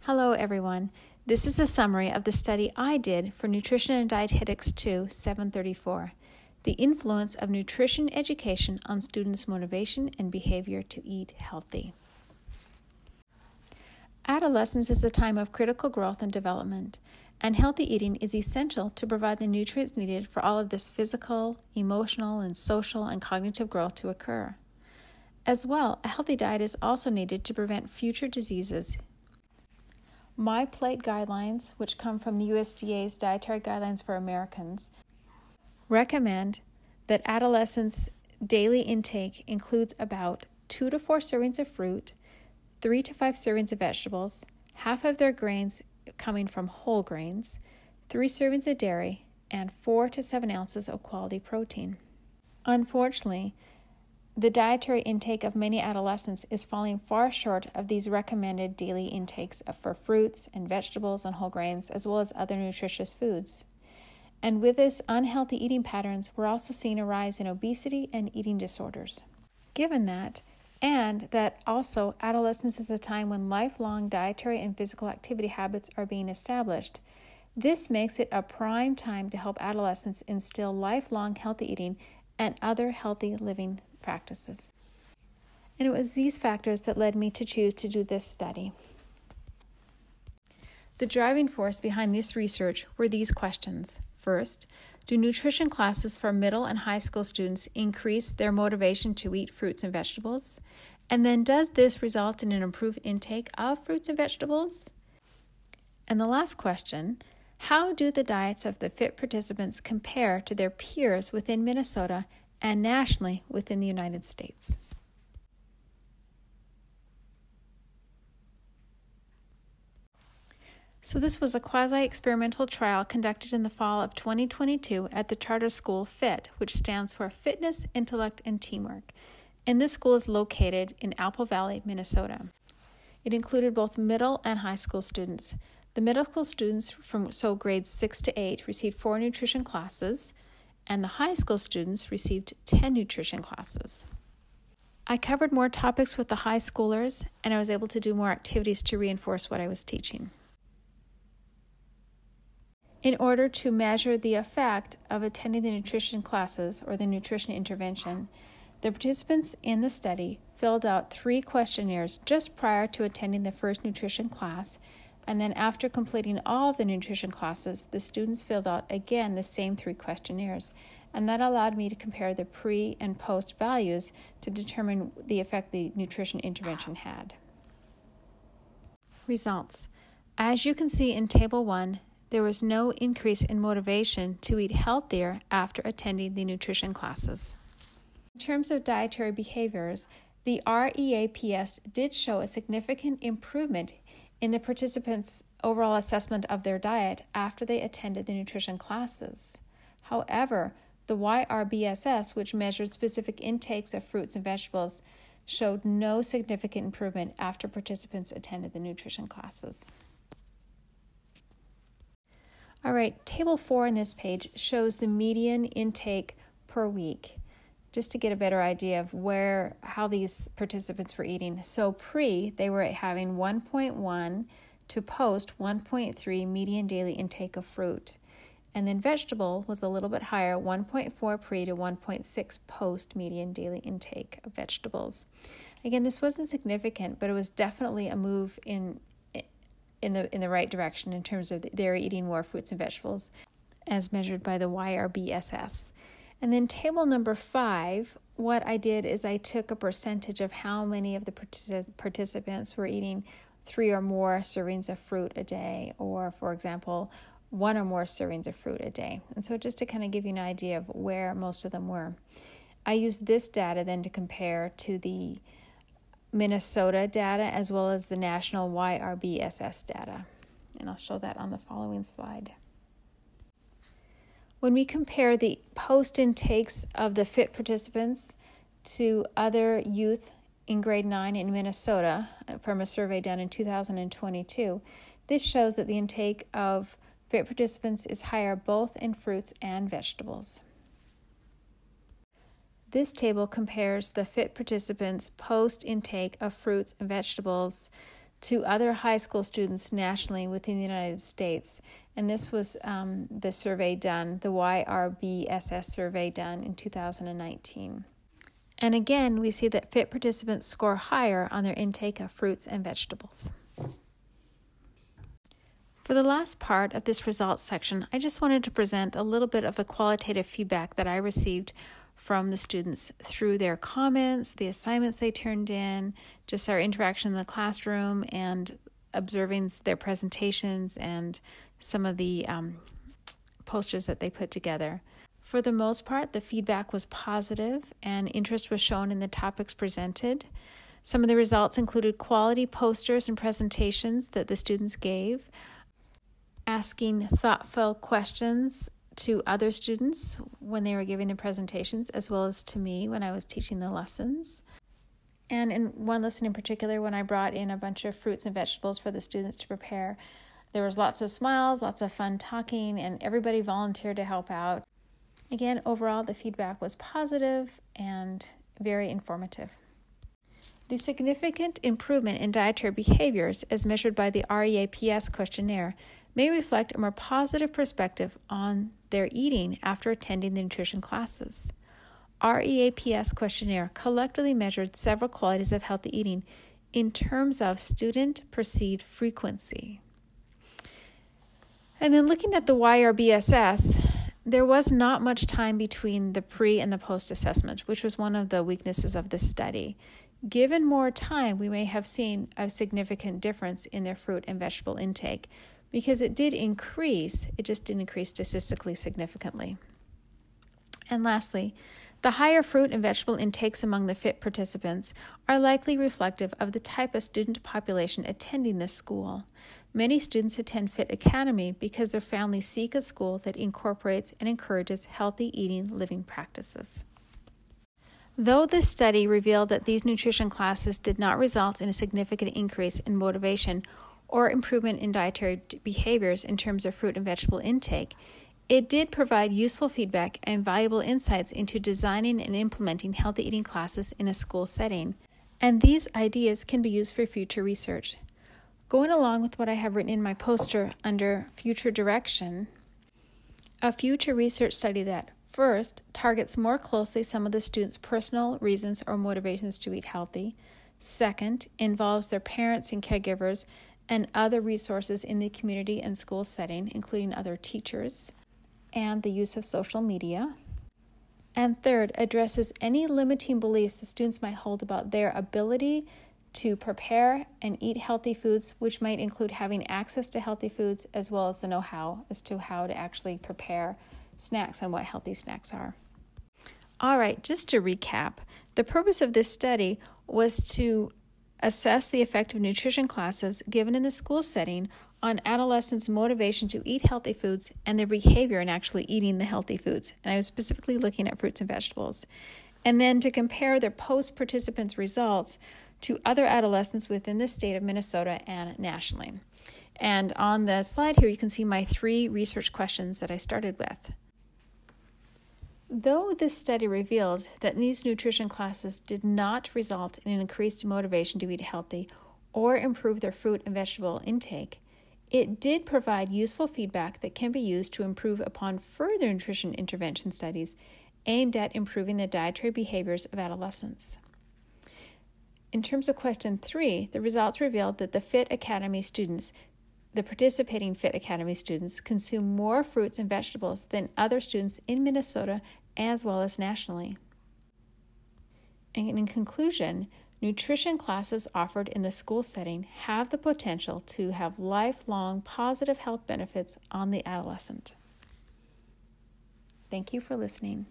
Hello, everyone. This is a summary of the study I did for Nutrition and Dietetics 2, 734, The Influence of Nutrition Education on Students' Motivation and Behavior to Eat Healthy. Adolescence is a time of critical growth and development, and healthy eating is essential to provide the nutrients needed for all of this physical, emotional, and social and cognitive growth to occur. As well, a healthy diet is also needed to prevent future diseases. My Plate guidelines, which come from the USDA's Dietary Guidelines for Americans, recommend that adolescents' daily intake includes about 2 to 4 servings of fruit, 3 to 5 servings of vegetables, half of their grains coming from whole grains, 3 servings of dairy, and 4 to 7 ounces of quality protein. Unfortunately, the dietary intake of many adolescents is falling far short of these recommended daily intakes for fruits and vegetables and whole grains, as well as other nutritious foods. And with this unhealthy eating patterns, we're also seeing a rise in obesity and eating disorders. Given that, and that also adolescence is a time when lifelong dietary and physical activity habits are being established, this makes it a prime time to help adolescents instill lifelong healthy eating and other healthy living practices. And it was these factors that led me to choose to do this study. The driving force behind this research were these questions. First, do nutrition classes for middle and high school students increase their motivation to eat fruits and vegetables? And then does this result in an improved intake of fruits and vegetables? And the last question, how do the diets of the FIT participants compare to their peers within Minnesota and nationally within the United States? So this was a quasi-experimental trial conducted in the fall of 2022 at the charter school FIT, which stands for Fitness, Intellect, and Teamwork. And this school is located in Apple Valley, Minnesota. It included both middle and high school students. The middle school students from grades 6 to 8 received 4 nutrition classes, and the high school students received 10 nutrition classes. I covered more topics with the high schoolers, and I was able to do more activities to reinforce what I was teaching. In order to measure the effect of attending the nutrition classes or the nutrition intervention, the participants in the study filled out 3 questionnaires just prior to attending the first nutrition class, and then after completing all of the nutrition classes, the students filled out again the same 3 questionnaires, and that allowed me to compare the pre and post values to determine the effect the nutrition intervention had. Results. As you can see in Table 1, there was no increase in motivation to eat healthier after attending the nutrition classes. In terms of dietary behaviors, the REAPS did show a significant improvement in the participants' overall assessment of their diet after they attended the nutrition classes. However, the YRBSS, which measured specific intakes of fruits and vegetables, showed no significant improvement after participants attended the nutrition classes. All right, Table 4 on this page shows the median intake per week, just to get a better idea of how these participants were eating. So pre, they were having 1.1 to post 1.3 median daily intake of fruit. And then vegetable was a little bit higher, 1.4 pre to 1.6 post median daily intake of vegetables. Again, this wasn't significant, but it was definitely a move in the right direction in terms of they're eating more fruits and vegetables as measured by the YRBSS. And then table number 5, what I did is I took a percentage of how many of the participants were eating 3 or more servings of fruit a day, or for example, 1 or more servings of fruit a day. And so just to kind of give you an idea of where most of them were. I used this data then to compare to the Minnesota data as well as the national YRBSS data. And I'll show that on the following slide. When we compare the post-intakes of the FIT participants to other youth in grade 9 in Minnesota from a survey done in 2022, this shows that the intake of FIT participants is higher both in fruits and vegetables. This table compares the FIT participants' post-intake of fruits and vegetables to other high school students nationally within the United States. And this was the survey done, the YRBSS survey done in 2019. And again, we see that fit participants score higher on their intake of fruits and vegetables. For the last part of this results section, I just wanted to present a little bit of the qualitative feedback that I received from the students through their comments, the assignments they turned in, just our interaction in the classroom, and observing their presentations and some of the posters that they put together. For the most part, the feedback was positive and interest was shown in the topics presented. Some of the results included quality posters and presentations that the students gave, asking thoughtful questions to other students when they were giving the presentations, as well as to me when I was teaching the lessons. And in one lesson in particular, when I brought in a bunch of fruits and vegetables for the students to prepare, there was lots of smiles, lots of fun talking, and everybody volunteered to help out. Again, overall, the feedback was positive and very informative. The significant improvement in dietary behaviors, as measured by the REAPS questionnaire, may reflect a more positive perspective on their eating after attending the nutrition classes. REAPS questionnaire collectively measured several qualities of healthy eating in terms of student perceived frequency. And then looking at the YRBSS, there was not much time between the pre and the post assessment, which was one of the weaknesses of this study. Given more time, we may have seen a significant difference in their fruit and vegetable intake, because it did increase, it just didn't increase statistically significantly. And lastly, the higher fruit and vegetable intakes among the fit participants are likely reflective of the type of student population attending this school. Many students attend Fit Academy because their families seek a school that incorporates and encourages healthy eating living practices. Though this study revealed that these nutrition classes did not result in a significant increase in motivation or improvement in dietary behaviors in terms of fruit and vegetable intake, it did provide useful feedback and valuable insights into designing and implementing healthy eating classes in a school setting, and these ideas can be used for future research. Going along with what I have written in my poster under future direction, a future research study that first targets more closely some of the students' personal reasons or motivations to eat healthy, second involves their parents and caregivers and other resources in the community and school setting, including other teachers, and the use of social media. And third, addresses any limiting beliefs the students might hold about their ability to prepare and eat healthy foods, which might include having access to healthy foods as well as the know-how as to how to actually prepare snacks and what healthy snacks are. All right, just to recap, the purpose of this study was to assess the effect of nutrition classes given in the school setting on adolescents' motivation to eat healthy foods and their behavior in actually eating the healthy foods. And I was specifically looking at fruits and vegetables. And then to compare their post-participants' results to other adolescents within the state of Minnesota and nationally. And on the slide here, you can see my 3 research questions that I started with. Though this study revealed that these nutrition classes did not result in an increased motivation to eat healthy or improve their fruit and vegetable intake, it did provide useful feedback that can be used to improve upon further nutrition intervention studies aimed at improving the dietary behaviors of adolescents. In terms of question 3, the results revealed that the participating Fit Academy students consume more fruits and vegetables than other students in Minnesota as well as nationally. And in conclusion, nutrition classes offered in the school setting have the potential to have lifelong positive health benefits on the adolescent. Thank you for listening.